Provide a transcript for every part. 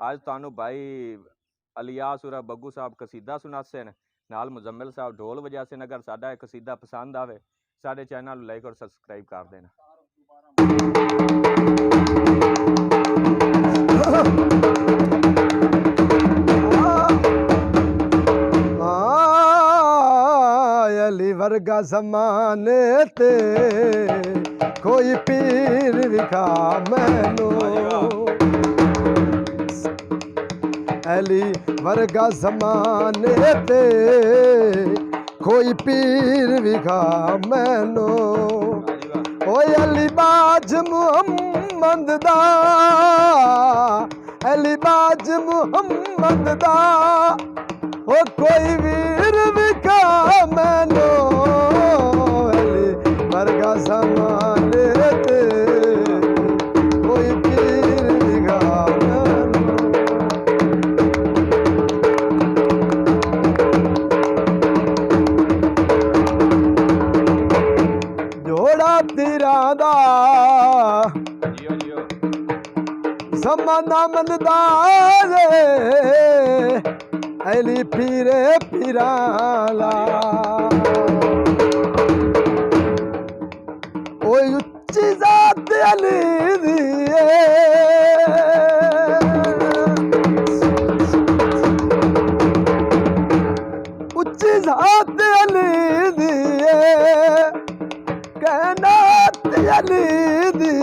आज तुहानू भाई अलियास उरा बग्गू साहब कसीदा सुनासे ने, नाल मुजम्मिल साहब ढोल वजासे ने। अगर साडा कसीदा पसंद आवे साडे चैनल लाइक और सब्सक्राइब कर देना। अली वर्गा ज़माने ते कोई पीर विखा मैनू, अली वर्गा ज़माने ते कोई पीर विखा मैनू। ओए अली बाज मुहम्मद दा, अली बाज मुहम्मद दा, ओ कोई वीर विखा मैनू। अली वर्गा ज़माने ते कोई पीर विखा मैनू। जोड़ा तीरा दा ज़माना मनदा अली पीरे पीराला। ओए उच्ची ज़ात अली दी, उच्ची ज़ात अली दी, कायनात अली दी,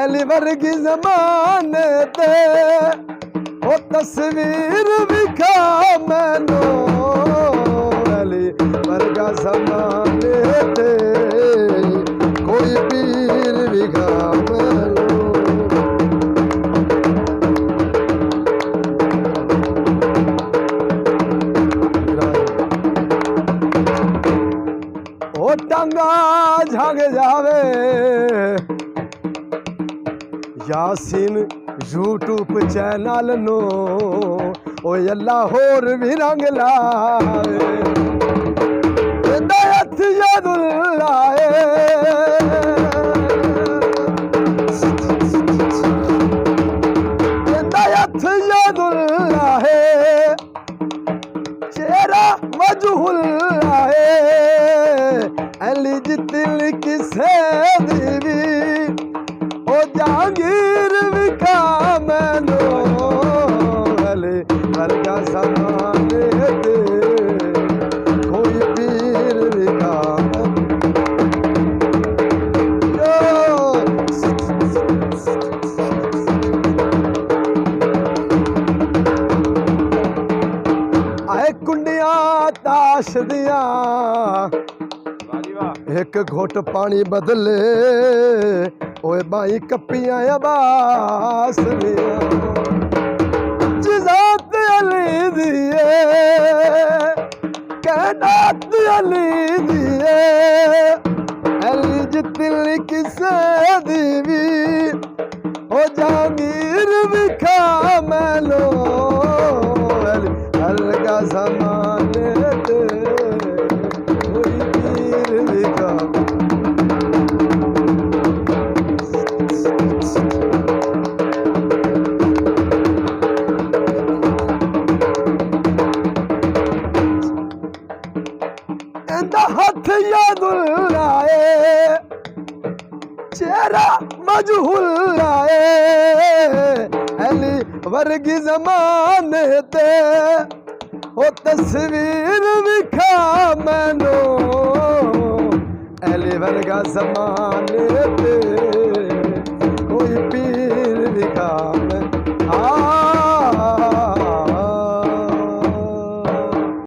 अली वर्गी ज़माने ते ओ तस्वीर विखा मैनू। अली वर्गा ज़माने ते कोई पीर विखा मैनू। ओ टांगा झाग जावे यासीन यूट्यूब चैनल नो, ओ अल्लाह होर भी रंग लाए हिदायत यादुल्लाए। हिदायत यादुल्लाए चेहरा वजहुल्लाए। अली जितल किसे दीवी ओ जहांगीर विखा मैनू। अली वर्गा ज़माने ते कोई पीर विखा आए कुंडियां ताश दिया, एक घोट पानी बदले ओए बाई कपियां अबास दिया। जिज़ात अली दिए, कायनात अली दिए, अली जितल किसे दीवी ओ जहांगीर विखा मैनू। अली वर्गा ज़माने ते कोई पीर विखा। हथ यादुल्लाए चेहरा मजहुल्लाए। अली वर्गी ज़माने ते ओ तस्वीर विखा मैनू। अली वर्गा ज़माने ते कोई पीर विखा।